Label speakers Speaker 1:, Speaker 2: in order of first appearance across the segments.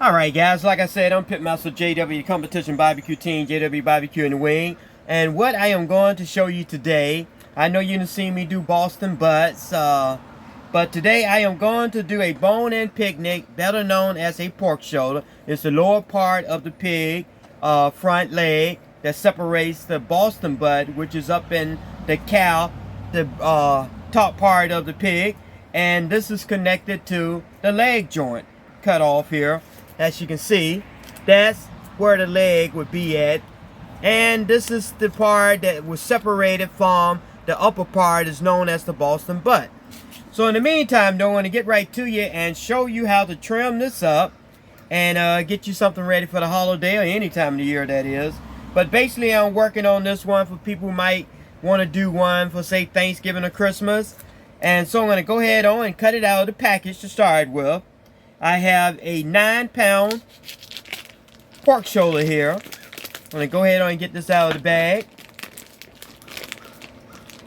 Speaker 1: Alright guys, like I said, I'm Pitmaster JW, the competition barbecue team, JW Barbecue in the Wing. And what I am going to show you today, I know you done seen me do Boston butts, but today I am going to do a bone-in picnic, better known as a pork shoulder. It's the lower part of the pig, front leg, that separates the Boston butt, which is up in the cow, the top part of the pig. And this is connected to the leg joint, cut off here. As you can see, that's where the leg would be at. And this is the part that was separated from the upper part is known as the Boston butt. So in the meantime, though, I want to get right to you and show you how to trim this up and get you something ready for the holiday or any time of the year that is. But basically, I'm working on this one for people who might want to do one for, say, Thanksgiving or Christmas. And so I'm going to go ahead on and cut it out of the package to start with. I have a 9-pound pork shoulder here. I'm going to go ahead and get this out of the bag.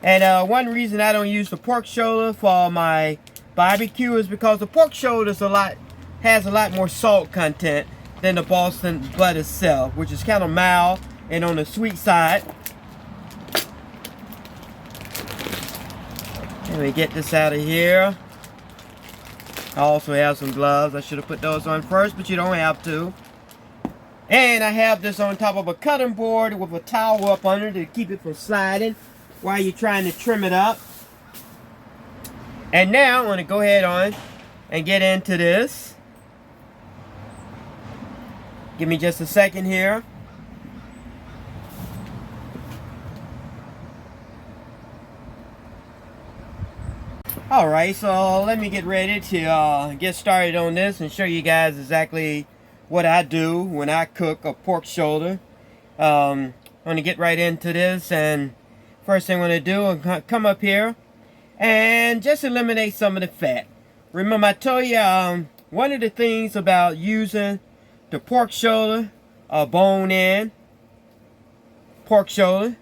Speaker 1: And one reason I don't use the pork shoulder for my barbecue is because the pork shoulder has a lot more salt content than the Boston butt itself, which is kind of mild and on the sweet side. Let me get this out of here. I also have some gloves. I should have put those on first, but you don't have to. And I have this on top of a cutting board with a towel up under to keep it from sliding while you're trying to trim it up. And now I'm going to go ahead on and get into this. Give me just a second here. Alright, so let me get ready to get started on this and show you guys exactly what I do when I cook a pork shoulder. I'm going to get right into this, and first thing I'm going to do is come up here and just eliminate some of the fat. Remember I told you one of the things about using the pork shoulder, a bone-in pork shoulder,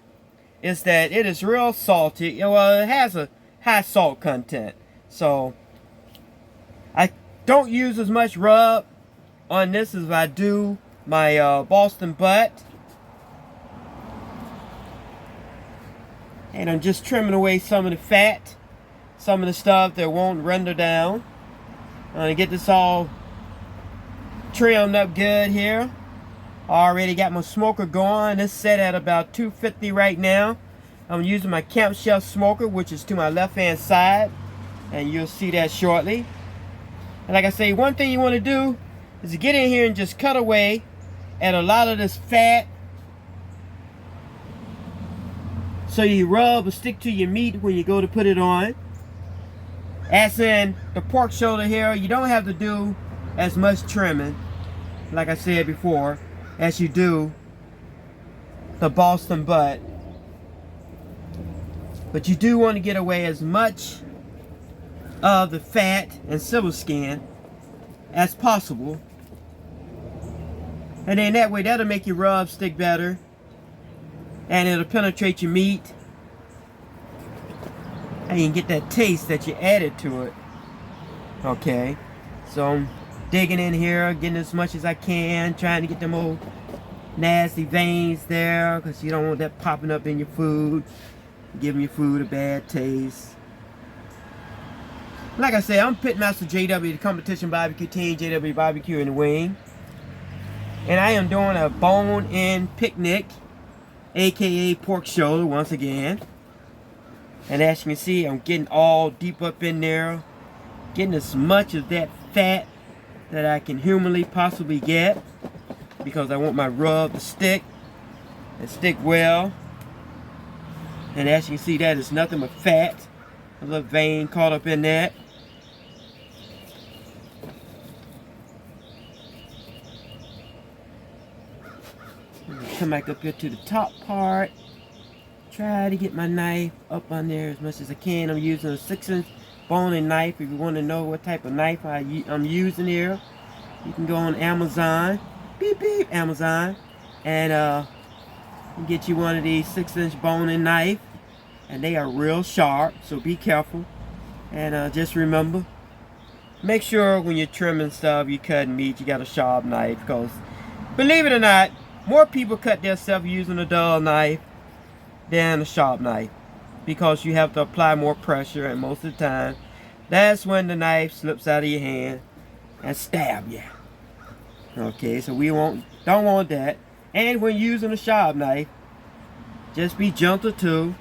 Speaker 1: is that it is real salty. Well, it has a high salt content, so I don't use as much rub on this as I do my Boston butt. And I'm just trimming away some of the fat, some of the stuff that won't render down. I'm gonna get this all trimmed up good here. I already got my smoker going. It's set at about 250 right now. I'm using my camp chef smoker, which is to my left hand side, and you'll see that shortly. And like I say, one thing you want to do is to get in here and just cut away at a lot of this fat, so you rub or stick to your meat when you go to put it on. As in the pork shoulder here, you don't have to do as much trimming, like I said before, as you do the Boston butt. But you do want to get away as much of the fat and silver skin as possible. And then that way, that'll make your rub stick better. And it'll penetrate your meat. And you can get that taste that you added to it. Okay. So I'm digging in here, getting as much as I can. Trying to get them old nasty veins there, because you don't want that popping up in your food, giving your food a bad taste. Like I said, I'm Pitmaster JW, the competition barbecue team, JW Barbecue in the Wing. And I am doing a bone-in picnic, aka pork shoulder once again. And as you can see, I'm getting all deep up in there, getting as much of that fat that I can humanly possibly get, because I want my rub to stick and stick well. And as you can see, that is nothing but fat. A little vein caught up in that. Come back up here to the top part. Try to get my knife up on there as much as I can. I'm using a 6-inch bone-in knife. If you want to know what type of knife I'm using here, you can go on Amazon. Beep beep, Amazon. And get you one of these 6-inch bone-in knife. And they are real sharp, so be careful. And just remember, make sure when you're trimming stuff, you cut meat, you got a sharp knife, because believe it or not, more people cut their stuff using a dull knife than a sharp knife, because you have to apply more pressure, and most of the time that's when the knife slips out of your hand and stab you. Okay, so we don't want that. And when using a sharp knife, just be gentle too.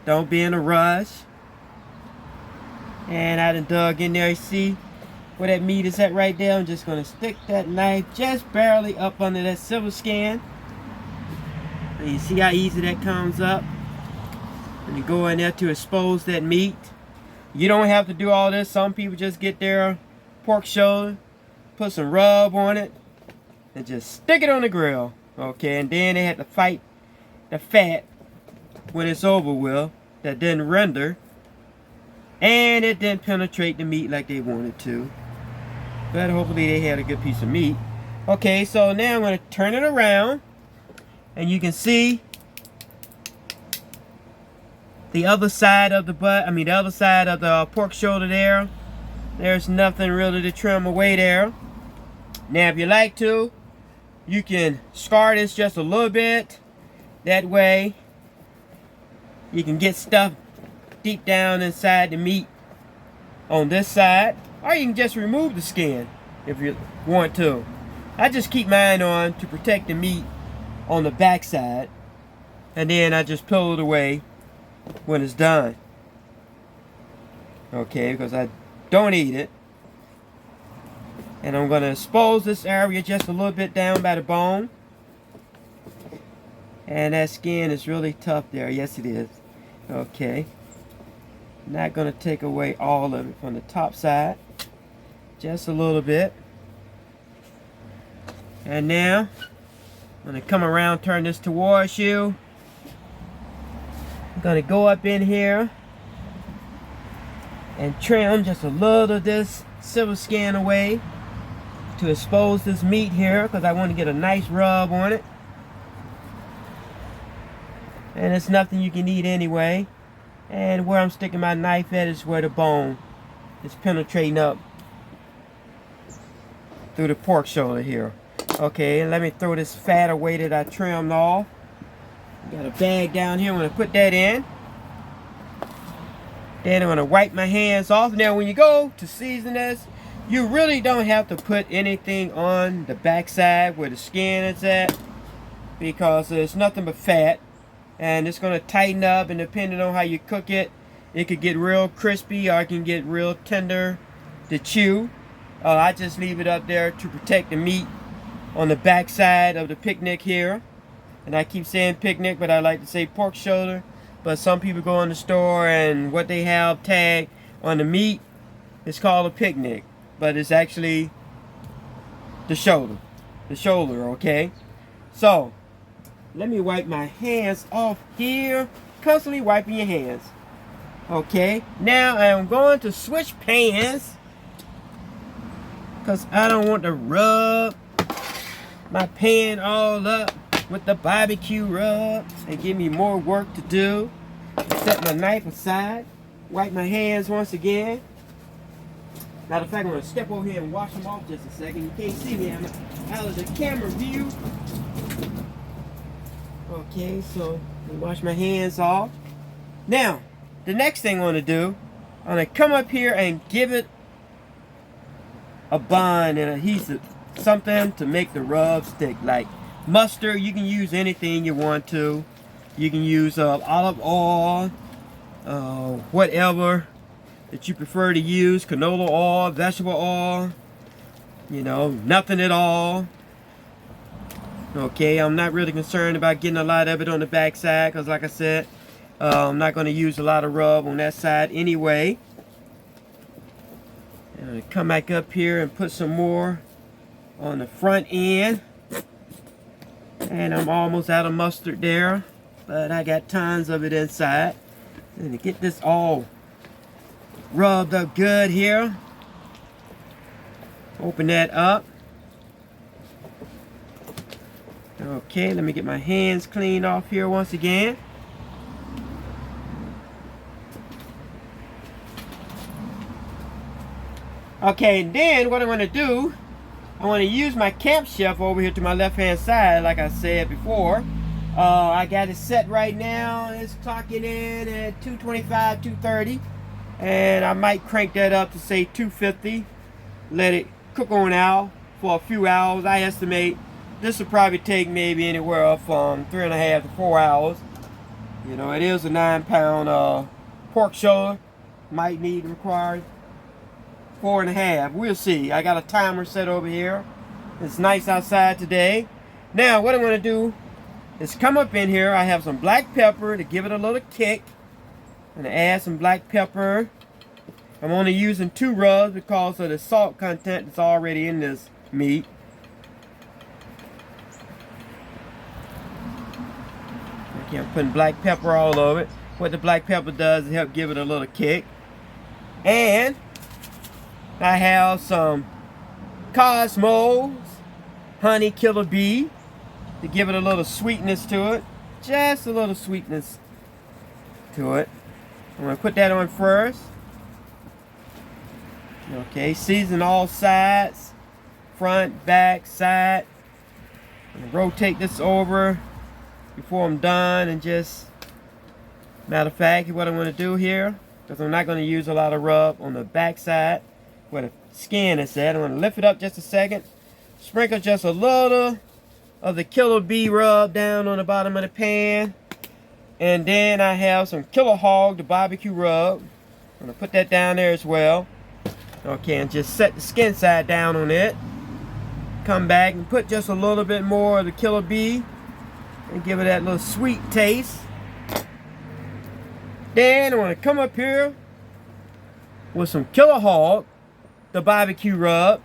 Speaker 1: Don't be in a rush. And I done dug in there. You see where that meat is at right there? I'm just going to stick that knife just barely up under that silver skin. And you see how easy that comes up? And you go in there to expose that meat. You don't have to do all this. Some people just get their pork shoulder, put some rub on it, and just stick it on the grill. Okay, and then they have to fight the fat when it's over with, that didn't render, and it didn't penetrate the meat like they wanted to. But hopefully they had a good piece of meat. Okay, so now I'm going to turn it around, and you can see the other side of the the other side of the pork shoulder there. There's nothing really to trim away there. Now, if you like to, you can scar this just a little bit. That way, you can get stuff deep down inside the meat on this side. Or you can just remove the skin if you want to. I just keep mine on to protect the meat on the back side. And then I just peel it away when it's done. Okay, because I don't eat it. And I'm going to expose this area just a little bit down by the bone. And that skin is really tough there. Yes, it is. Okay. Not going to take away all of it from the top side. Just a little bit. And now, I'm going to come around, turn this towards you. I'm going to go up in here and trim just a little of this silver skin away to expose this meat here, because I want to get a nice rub on it. And it's nothing you can eat anyway. And where I'm sticking my knife at is where the bone is penetrating up through the pork shoulder here. Okay, and let me throw this fat away that I trimmed off. Got a bag down here. I'm going to put that in. Then I'm going to wipe my hands off. Now, when you go to season this, you really don't have to put anything on the back side where the skin is at, because there's nothing but fat. And it's going to tighten up, and depending on how you cook it, it could get real crispy or it can get real tender to chew. I just leave it up there to protect the meat on the back side of the picnic here. And I keep saying picnic, but I like to say pork shoulder. But some people go in the store and what they have tagged on the meat is called a picnic. But it's actually the shoulder. The shoulder, okay? So, let me wipe my hands off here. Constantly wiping your hands. Okay, now I'm going to switch pans, because I don't want to rub my pan all up with the barbecue rub and give me more work to do. Set my knife aside, wipe my hands once again. Matter of fact, I'm going to step over here and wash them off just a second. You can't see me, I'm out of the camera view. Okay, so I wash my hands off. Now, the next thing I want to do, I'm going to come up here and give it a bond and adhesive, something to make the rub stick. Like mustard, you can use anything you want to. You can use olive oil, whatever that you prefer to use, canola oil, vegetable oil, you know, nothing at all. Okay, I'm not really concerned about getting a lot of it on the back side, because like I said, I'm not going to use a lot of rub on that side anyway. And I'm going to come back up here and put some more on the front end. And I'm almost out of mustard there, but I got tons of it inside. And to get this all rubbed up good here, open that up. Okay, let me get my hands cleaned off here once again. Okay, and then what I want to do, I want to use my camp chef over here to my left hand side, like I said before. I got it set right now. It's clocking in at 225, 230. And I might crank that up to say 250. Let it cook on out for a few hours. I estimate this will probably take maybe anywhere from 3.5 to 4 hours. You know, it is a 9-pound pork shoulder. Might require 4.5. We'll see. I got a timer set over here. It's nice outside today. Now, what I'm going to do is come up in here. I have some black pepper to give it a little kick. I'm going to add some black pepper. I'm only using 2 rubs because of the salt content that's already in this meat. Okay, I'm putting black pepper all over it. What the black pepper does is help give it a little kick. And I have some Cosmos Honey Killer Bee to give it a little sweetness to it. Just a little sweetness to it. I'm going to put that on first. Okay, season all sides. Front, back, side. I'm going to rotate this over before I'm done, and just, matter of fact, what I'm going to do here, because I'm not going to use a lot of rub on the back side where the skin is at. I'm going to lift it up just a second, sprinkle just a little of the Killer Bee rub down on the bottom of the pan, and then I have some Killer Hog, the barbecue rub. I'm going to put that down there as well. Okay, and just set the skin side down on it. Come back and put just a little bit more of the Killer Bee and give it that little sweet taste. Then I want to come up here with some Killer Hog, the barbecue rub.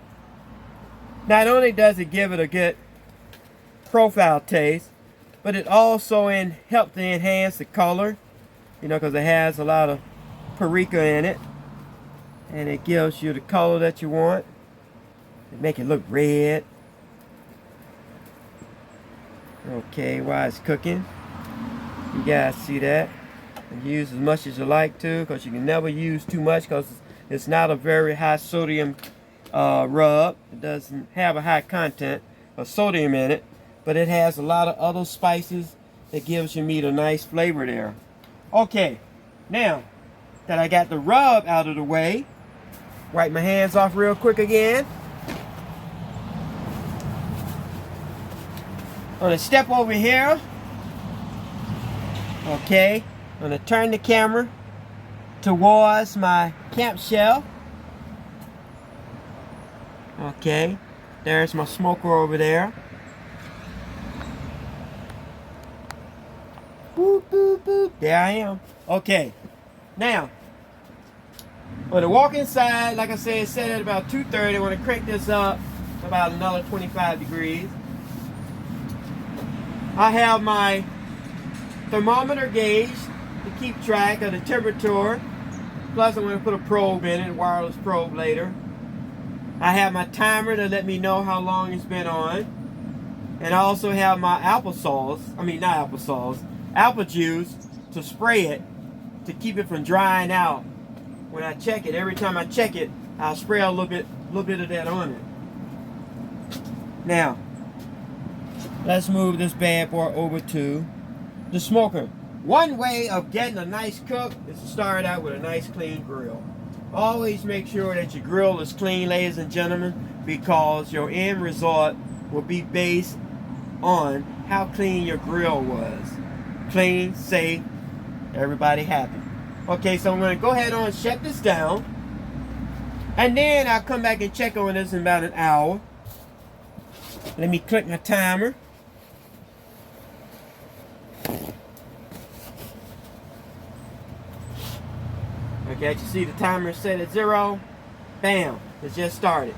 Speaker 1: Not only does it give it a good profile taste, but it also helps to enhance the color, you know, because it has a lot of paprika in it, and it gives you the color that you want. It make it look red. Okay, while it's cooking, you guys see that. And use as much as you like to, because you can never use too much, because it's not a very high sodium rub. It doesn't have a high content of sodium in it, but it has a lot of other spices that gives your meat a nice flavor there. Okay, now that I got the rub out of the way, wipe my hands off real quick again. I'm going to step over here. Okay, I'm going to turn the camera towards my camp shelf. Okay, there's my smoker over there. Boop, boop, boop. There I am. Okay, now, I'm going to walk inside. Like I said, set at about 230. I want to crank this up about another 25 degrees. I have my thermometer gauge to keep track of the temperature. Plus, I'm going to put a probe in it, a wireless probe later. I have my timer to let me know how long it's been on. And I also have my apple juice to spray it to keep it from drying out. When I check it, every time I check it, I'll spray a little bit of that on it. Now, let's move this bad boy over to the smoker. One way of getting a nice cook is to start out with a nice clean grill. Always make sure that your grill is clean, ladies and gentlemen, because your end result will be based on how clean your grill was. Clean, safe, everybody happy. Okay, so I'm going to go ahead and shut this down. And then I'll come back and check on this in about an hour. Let me click my timer. Okay, you see the timer set at 0. Bam, it just started.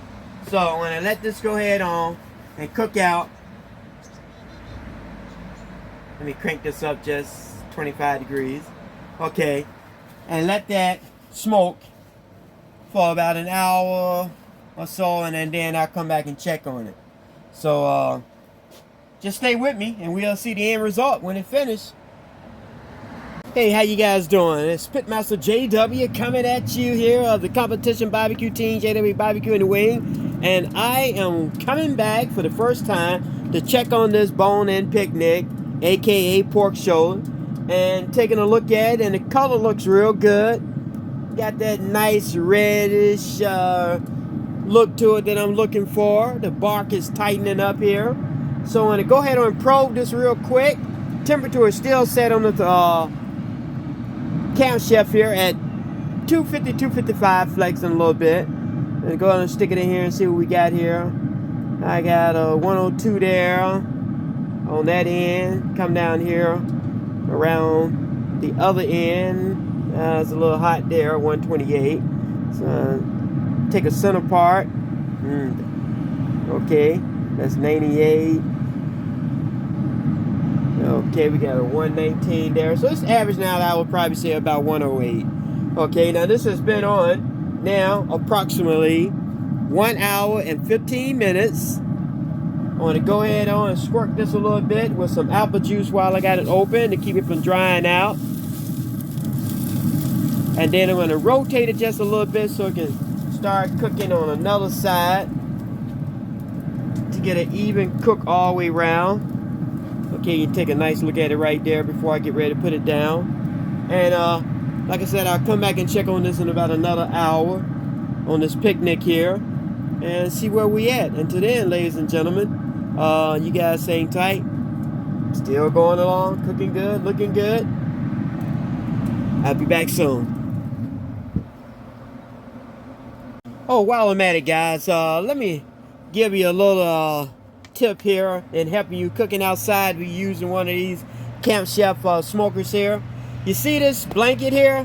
Speaker 1: So I'm going to let this go ahead on and cook out. Let me crank this up just 25 degrees. Okay, and let that smoke for about an hour or so, and then I'll come back and check on it. So just stay with me and we'll see the end result when it's finished. Hey, how you guys doing? It's Pitmaster JW coming at you here of the competition barbecue team, JW Barbecue in the Wing. And I am coming back for the first time to check on this bone-in picnic, aka pork shoulder, and taking a look at it, and the color looks real good. Got that nice reddish look to it that I'm looking for. The bark is tightening up here. So I'm going to go ahead and probe this real quick. Temperature is still set on the Camp Chef here at 250, 255, flexing a little bit. And go ahead and stick it in here and see what we got here. I got a 102 there on that end. Come down here around the other end. It's a little hot there, 128. So take a center part. Okay, that's 98. Okay, we got a 119 there. So it's average now, I would probably say about 108. Okay, now this has been on now approximately 1 hour and 15 minutes. I want to go ahead on and squirt this a little bit with some apple juice while I got it open to keep it from drying out. And then I'm going to rotate it just a little bit so it can start cooking on another side to get an even cook all the way around. Okay, you take a nice look at it right there before I get ready to put it down. And like I said, I'll come back and check on this in about another hour on this picnic here and see where we at. Until then, ladies and gentlemen, you guys hang tight. Still going along, cooking good, looking good. I'll be back soon. Oh, while I'm at it, guys, let me give you a little tip here in helping you cooking outside. We're using one of these Camp Chef smokers here. You see this blanket here,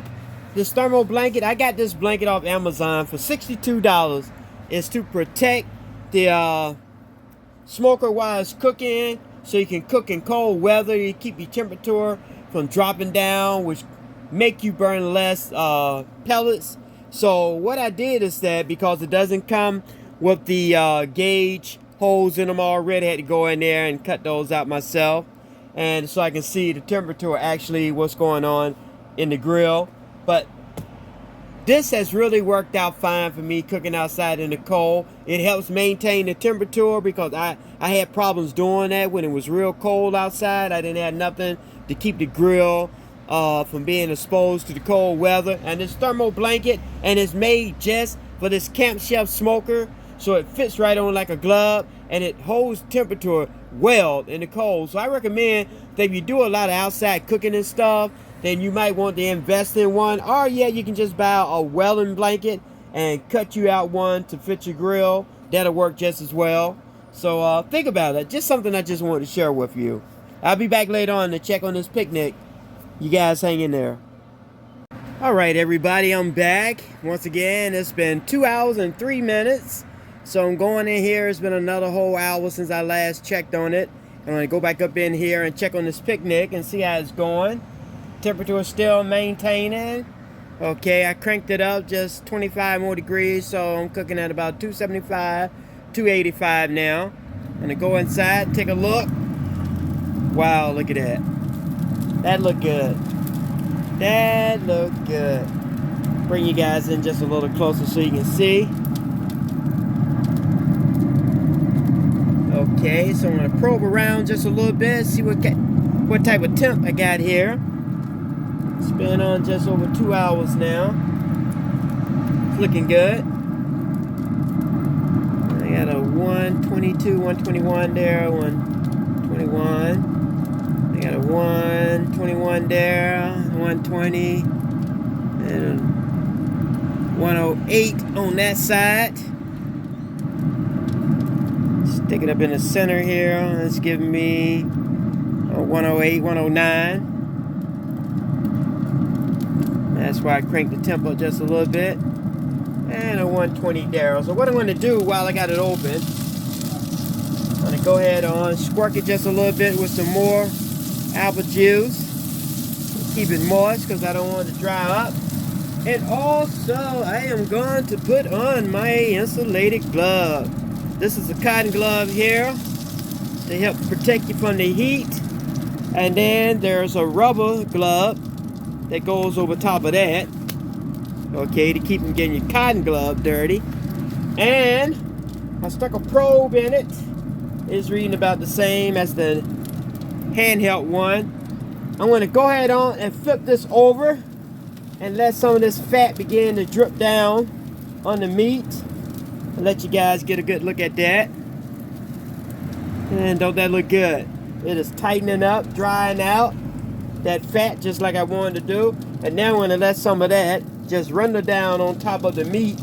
Speaker 1: this thermal blanket? I got this blanket off Amazon for $62. It's to protect the smoker while it's cooking, so you can cook in cold weather. You keep your temperature from dropping down, which make you burn less pellets. So what I did is that, because it doesn't come with the gauge holes in them already, I had to go in there and cut those out myself, and so I can see the temperature, actually what's going on in the grill. But this has really worked out fine for me cooking outside in the cold. It helps maintain the temperature, because I had problems doing that when it was real cold outside. I didn't have nothing to keep the grill from being exposed to the cold weather. And this thermal blanket, and it's made just for this Camp Chef smoker, so it fits right on like a glove, and it holds temperature well in the cold. So I recommend that if you do a lot of outside cooking and stuff, then you might want to invest in one. Or yeah, you can just buy a welling blanket and cut you out one to fit your grill. That'll work just as well. So think about it. Just something I just wanted to share with you. I'll be back later on to check on this picnic. You guys hang in there. All right, everybody, I'm back. Once again, it's been 2 hours and 3 minutes. So I'm going in here. It's been another whole hour since I last checked on it. I'm going to go back up in here and check on this picnic and see how it's going. Temperature is still maintaining. Okay, I cranked it up just 25 more degrees, so I'm cooking at about 275, 285 now. I'm going to go inside, take a look. Wow, look at that. That looked good. That looked good. Bring you guys in just a little closer so you can see. Okay, so I'm going to probe around just a little bit, see what type of temp I got here. It's been on just over 2 hours now. It's looking good. I got a 122, 121 there, 121. I got a 121 there, 120, and 108 on that side. Stick it up in the center here. It's giving me a 108, 109. That's why I cranked the temp up just a little bit. And a 120 there. So what I'm going to do while I got it open, I'm going to go ahead and squirt it just a little bit with some more apple juice. Keep it moist because I don't want it to dry up. And also, I am going to put on my insulated glove. This is a cotton glove here to help protect you from the heat. And then there's a rubber glove that goes over top of that, okay, to keep from getting your cotton glove dirty. And I stuck a probe in it. It's reading about the same as the handheld one. I'm going to go ahead on and flip this over and let some of this fat begin to drip down on the meat. I'll let you guys get a good look at that. And don't that look good? It is tightening up, drying out that fat just like I wanted to do. And now I'm going to let some of that just render down on top of the meat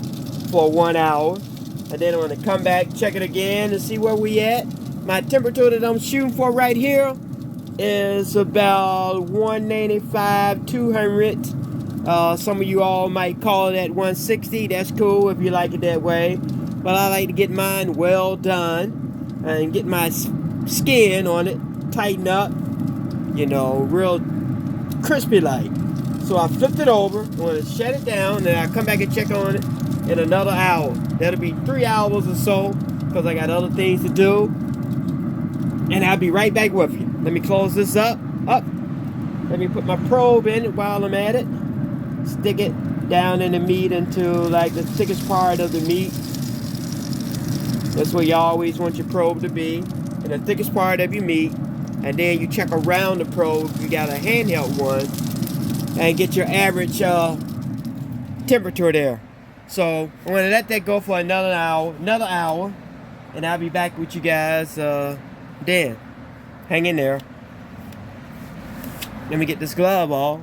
Speaker 1: for 1 hour. And then I'm going to come back, check it again and see where we at. My temperature that I'm shooting for right here is about 195, 200. Some of you all might call it at 160. That's cool if you like it that way. But I like to get mine well done and get my skin on it tighten up, you know, real crispy like. So I flipped it over. I'm going to shut it down, and I'll come back and check on it in another hour. That'll be 3 hours or so because I got other things to do. And I'll be right back with you. Let me close this up. Let me put my probe in it while I'm at it. Stick it down in the meat into like the thickest part of the meat. That's where you always want your probe to be, in the thickest part of your meat. And then you check around the probe if you got a handheld one and get your average temperature there. So I'm going to let that go for another hour, and I'll be back with you guys then. Hang in there. Let me get this glove off.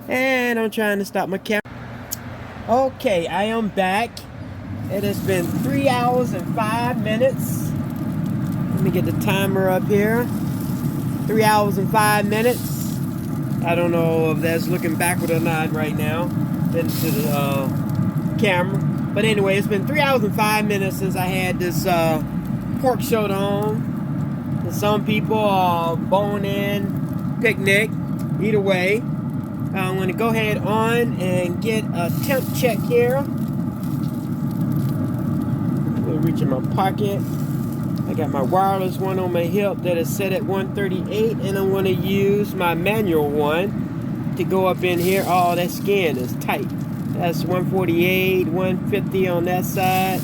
Speaker 1: And I'm trying to stop my camera. Okay, I am back. It has been 3 hours and 5 minutes. Let me get the timer up here. 3 hours and 5 minutes. I don't know if that's looking backward or not right now into the camera. But anyway, it's been 3 hours and 5 minutes since I had this pork shoulder on. And some people are bone-in picnic. Either way, I'm going to go ahead on and get a temp check here. I'm going to reach in my pocket. I got my wireless one on my hip that is set at 138, and I'm going to use my manual one to go up in here. Oh, that skin is tight. That's 148, 150 on that side,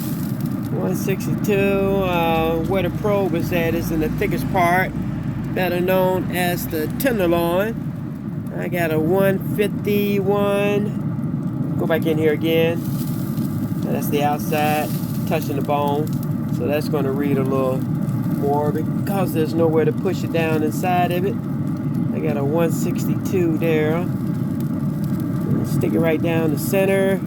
Speaker 1: 162. Where the probe is at is in the thickest part, better known as the tenderloin. I got a 151. Go back in here again. That's the outside, touching the bone. So that's going to read a little more because there's nowhere to push it down inside of it. I got a 162 there. Stick it right down the center.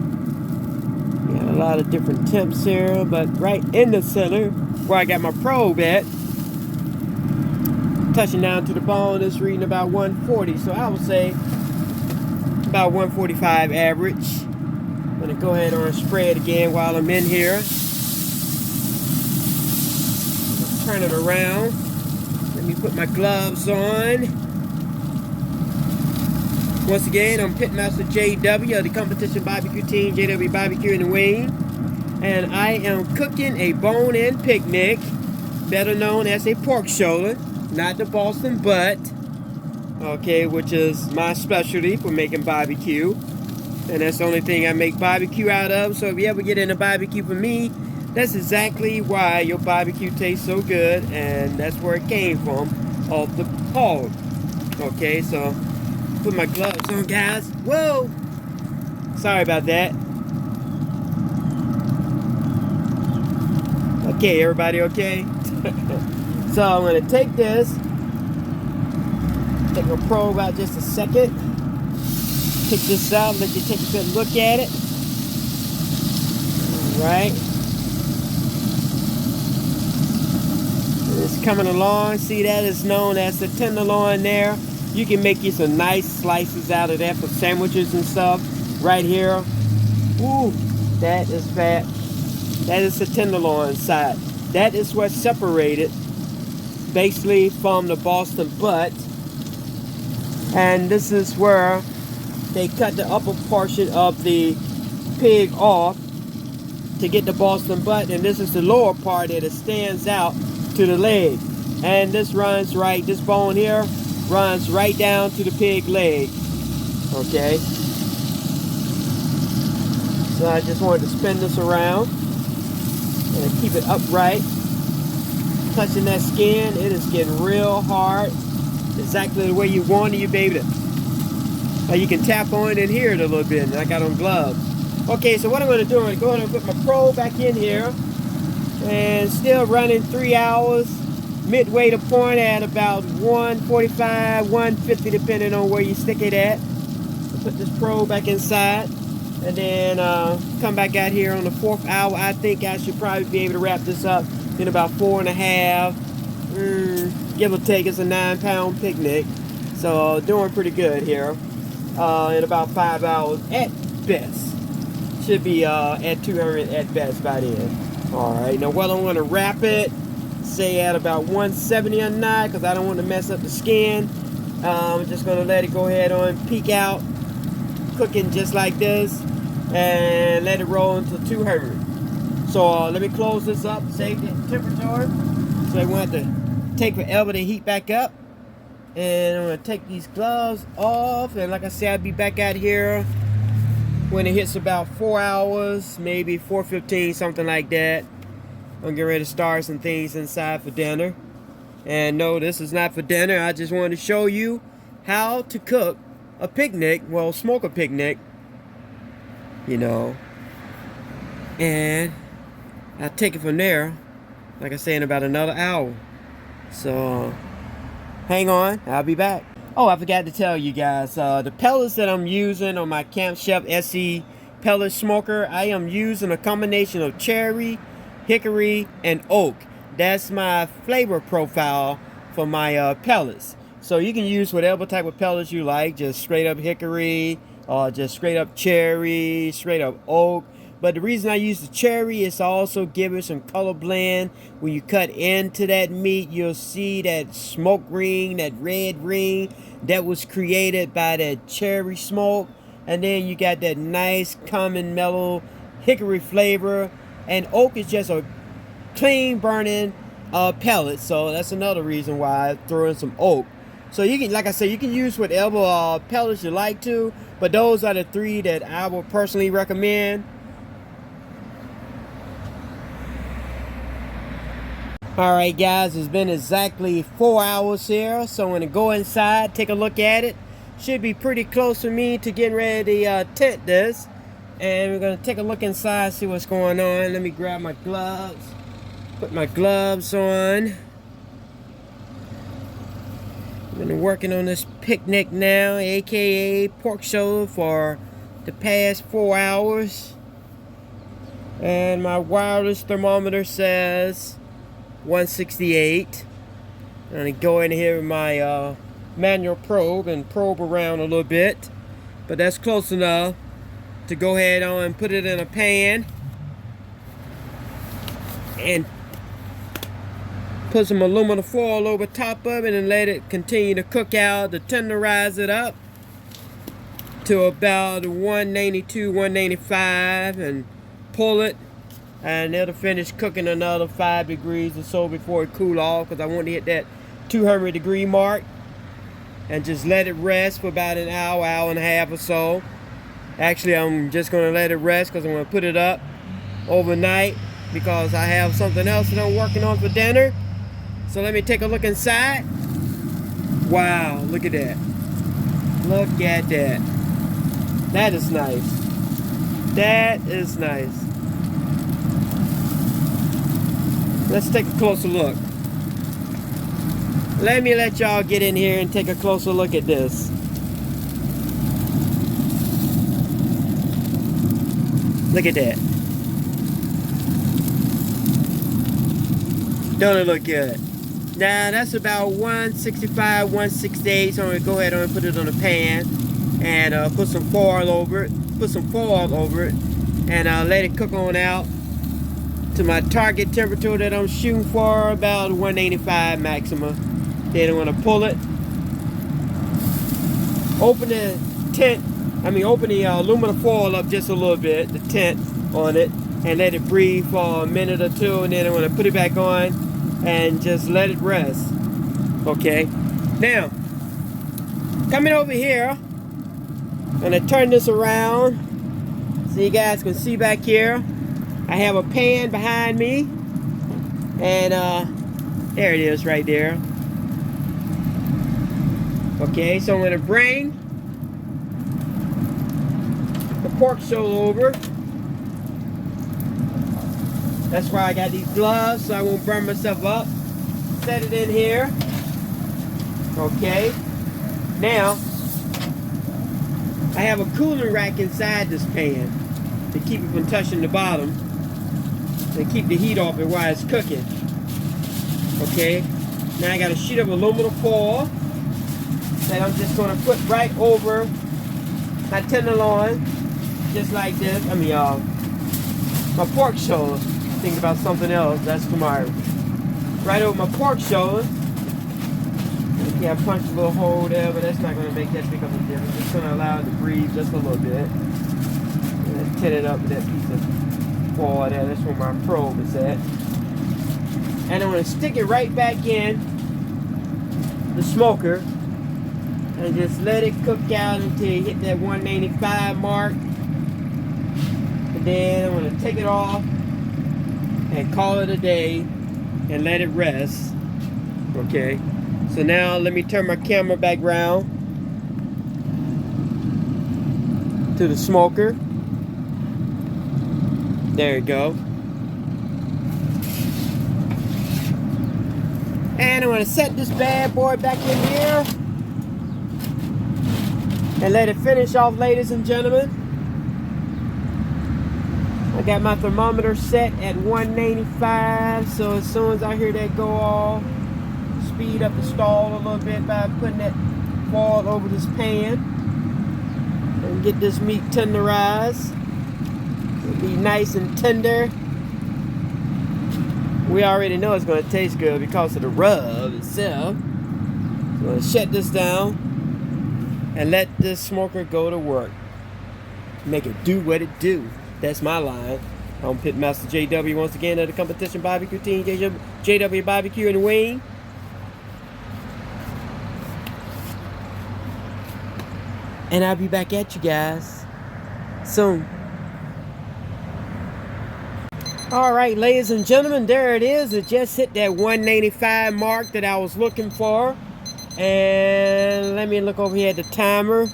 Speaker 1: Got a lot of different temps here, but right in the center where I got my probe at, touching down to the bone, is reading about 140. So I would say about 145 average. I'm going to go ahead and spray it again while I'm in here. Turn it around. Let me put my gloves on. Once again, I'm Pitmaster JW of the competition barbecue team, JW Barbecue in the Wing. And I am cooking a bone-in picnic, better known as a pork shoulder. Not the Boston butt, okay, which is my specialty for making barbecue. And that's the only thing I make barbecue out of. So if you ever get into barbecue for me, that's exactly why your barbecue tastes so good. And that's where it came from, off the hog. Okay, so put my gloves on, guys. Whoa! Sorry about that. Okay, everybody okay? So I'm going to take this, take my probe out just a second, pick this out, let you take a good look at it. Alright. It's coming along. See, that is known as the tenderloin there. You can make you some nice slices out of that for sandwiches and stuff. Right here. Ooh, that is fat. That is the tenderloin side. That is what's separated basically from the Boston butt, and this is where they cut the upper portion of the pig off to get the Boston butt, and this is the lower part that it stands out to the leg. And this runs right, this bone here runs right down to the pig leg. Okay. So I just wanted to spin this around and keep it upright. Touching that skin, it is getting real hard. Exactly the way you want it, you baby. You can tap on it and hear it a little bit, and I got on gloves. Okay, so what I'm going to do, I'm going to go ahead and put my probe back in here, and still running 3 hours, midway to point at about 145, 150, depending on where you stick it at. I'll put this probe back inside, and then come back out here on the 4th hour. I think I should probably be able to wrap this up in about 4.5, give or take. It's a 9-pound picnic, so doing pretty good here. In about 5 hours at best. Should be at 200 at best by then. Alright, now well, I'm going to wrap it, say at about 170 a knot, because I don't want to mess up the skin. I'm just going to let it go ahead on peek out, cooking just like this, and let it roll until 200. So let me close this up, save the temperature, so I want to take forever to heat back up. And I'm going to take these gloves off, and like I said, I'll be back out here when it hits about 4 hours, maybe 4:15, something like that. I'm getting ready to start some things inside for dinner. And no, this is not for dinner. I just wanted to show you how to cook a picnic, well, smoke a picnic, you know. And I'll take it from there, like I said, in about another hour. So hang on, I'll be back. Oh, I forgot to tell you guys, the pellets that I'm using on my Camp Chef SE pellet smoker, I am using a combination of cherry, hickory, and oak. That's my flavor profile for my pellets. So you can use whatever type of pellets you like, just straight up hickory, or just straight up cherry, straight up oak. But the reason I use the cherry is to also give it some color blend. When you cut into that meat, you'll see that smoke ring, that red ring that was created by that cherry smoke. And then you got that nice, common, mellow hickory flavor. And oak is just a clean burning pellet. So that's another reason why I throw in some oak. So you can, like I said, you can use whatever pellets you like to. But those are the 3 that I would personally recommend. Alright guys, it's been exactly 4 hours here, so I'm going to go inside, take a look at it. Should be pretty close for me to getting ready to tent this. And we're going to take a look inside, see what's going on. Let me grab my gloves, put my gloves on. I've been working on this picnic now, aka pork shoulder, for the past 4 hours. And my wireless thermometer says 168. I'm going to go in here with my manual probe and probe around a little bit, but that's close enough to go ahead on and put it in a pan and put some aluminum foil over top of it and let it continue to cook out, to tenderize it up to about 192, 195, and pull it. And it'll finish cooking another 5 degrees or so before it cool off, because I want to hit that 200 degree mark. And just let it rest for about an hour, hour and a half or so. Actually, I'm just going to let it rest because I'm going to put it up overnight, because I have something else that I'm working on for dinner. So let me take a look inside. Wow, look at that. Look at that. That is nice. That is nice. Let's take a closer look. Let me let y'all get in here and take a closer look at this. Look at that. Don't it look good? Now that's about 165, 168. So I'm gonna go ahead and put it on the pan and put some foil over it. And let it cook on out to my target temperature that I'm shooting for, about 185 maximum. Then I'm gonna pull it, open the tent, open the aluminum foil up just a little bit, the tent on it, and let it breathe for a minute or two, and then I'm going to put it back on and just let it rest. Okay, now coming over here, I'm going to turn this around so you guys can see back here. I have a pan behind me, and there it is right there. Okay, so I'm going to bring the pork shoulder over. That's why I got these gloves, so I won't burn myself up. Set it in here. Okay. Now, I have a cooling rack inside this pan to keep it from touching the bottom and keep the heat off it while it's cooking. Okay. Now I got a sheet of aluminum foil that I'm just going to put right over my tenderloin, just like this. I mean, my pork shoulder. Think about something else. That's tomorrow. Right over my pork shoulder. Yeah, I punched a little hole there, but that's not going to make that big of a difference. It's going to allow it to breathe just a little bit. And tin it up with that piece of foil there. That's where my probe is at. And I'm going to stick it right back in the smoker and just let it cook out until you hit that 195 mark. And then I'm going to take it off and call it a day and let it rest. Okay, so now let me turn my camera back around to the smoker. There you go. And I'm going to set this bad boy back in here and let it finish off, ladies and gentlemen. I got my thermometer set at 195, so as soon as I hear that go off, speed up the stall a little bit by putting that foil over this pan and get this meat tenderized. It'll be nice and tender. We already know it's going to taste good because of the rub itself. So I'm going to shut this down and let this smoker go to work. Make it do what it do. That's my line. I'm Pitmaster JW once again of the competition barbecue team, JW Barbecue in the Wing. And I'll be back at you guys soon. Alright, ladies and gentlemen, there it is. It just hit that 195 mark that I was looking for. And let me look over here at the timer.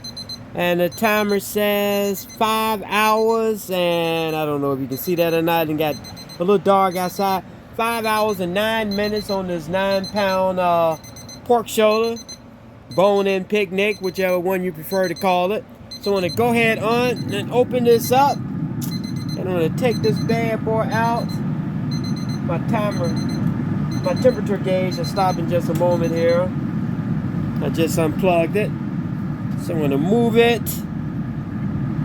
Speaker 1: And the timer says 5 hours. And I don't know if you can see that or not. It got a little dark outside. 5 hours and 9 minutes on this 9-pound pork shoulder. Bone-in picnic, whichever one you prefer to call it. So I'm going to go ahead on and open this up. And I'm going to take this bad boy out. My temperature gauge will stop in just a moment here. I just unplugged it. So I'm going to move it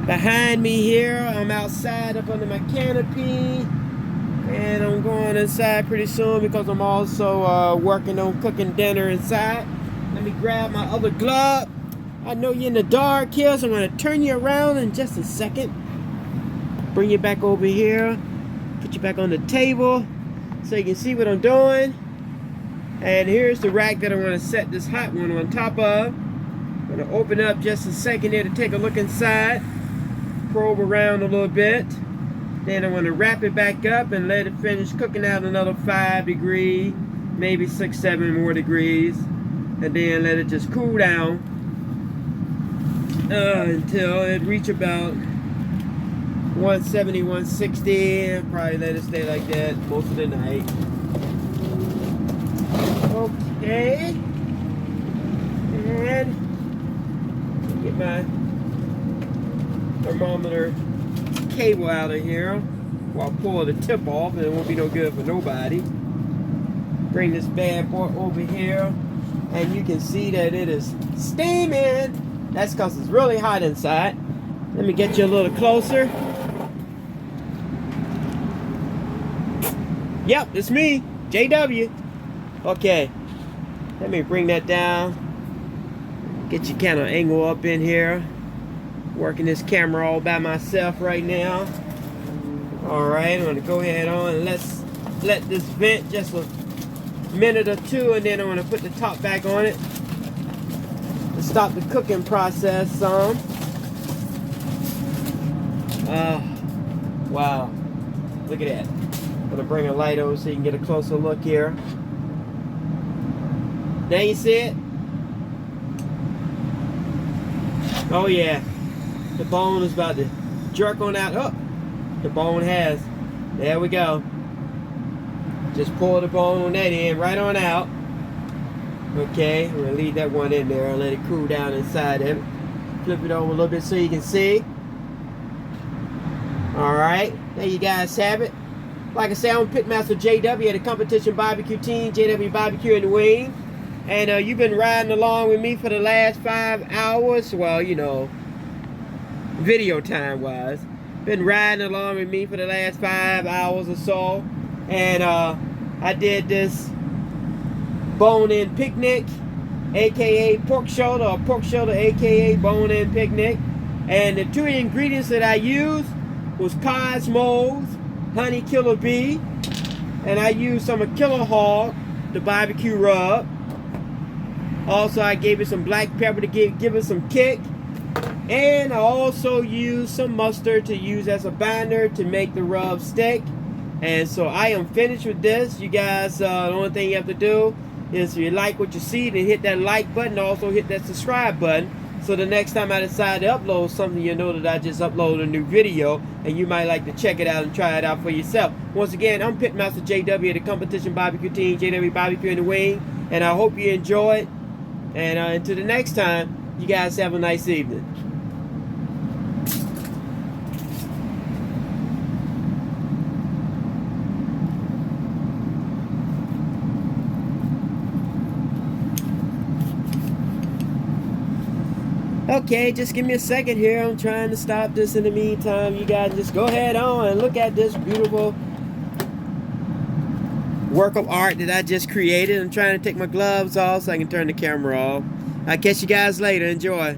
Speaker 1: behind me here. I'm outside up under my canopy. And I'm going inside pretty soon because I'm also working on cooking dinner inside. Let me grab my other glove. I know you're in the dark here, so I'm going to turn you around in just a second. Bring you back over here. Put you back on the table so you can see what I'm doing. And here's the rack that I'm going to set this hot one on top of. I'm going to open it up just a second there to take a look inside. Probe around a little bit. Then I'm going to wrap it back up and let it finish cooking out another 5 degrees, maybe 6, 7 more degrees. And then let it just cool down until it reach about 170, 160, and probably let it stay like that most of the night. Okay. And get my thermometer cable out of here while I pull the tip off, and it won't be no good for nobody. Bring this bad boy over here, and you can see that it is steaming. That's because it's really hot inside. Let me get you a little closer. Yep, it's me, JW. Okay, let me bring that down. Get you kind of angle up in here. Working this camera all by myself right now. Alright, I'm gonna go ahead on and let's let this vent just a minute or two, and then I'm gonna put the top back on it to stop the cooking process some. Wow, look at that. I'm gonna bring a light over so you can get a closer look here. Now you see it? Oh yeah, the bone is about to jerk on out. Oh, the bone has. There we go. Just pull the bone on that end right on out. Okay, I'm gonna leave that one in there and let it cool down inside of it. Flip it over a little bit so you can see. Alright, there you guys have it. Like I said, I'm Pitmaster JW at the competition barbecue team, JW Barbecue in the Wing. And you've been riding along with me for the last 5 hours. Well, you know, video time wise. Been riding along with me for the last 5 hours or so. And I did this bone-in picnic, aka pork shoulder, or pork shoulder aka bone-in picnic. And the 2 ingredients that I used was Cosmos Honey Killer Bee, and I used some of Killer Hog, the barbecue rub. Also, I gave it some black pepper to give it some kick. And I also used some mustard to use as a binder to make the rub stick. And so I am finished with this. You guys, the only thing you have to do is if you like what you see, then hit that like button. Also hit that subscribe button. So the next time I decide to upload something, you know that I just uploaded a new video. And you might like to check it out and try it out for yourself. Once again, I'm Pitmaster JW at the competition barbecue team, JW Barbecue in the Wing. And I hope you enjoy it. And until the next time, you guys have a nice evening. Okay, just give me a second here. I'm trying to stop this in the meantime. You guys just go ahead on and look at this beautiful work of art that I just created. I'm trying to take my gloves off so I can turn the camera off. I'll catch you guys later. Enjoy.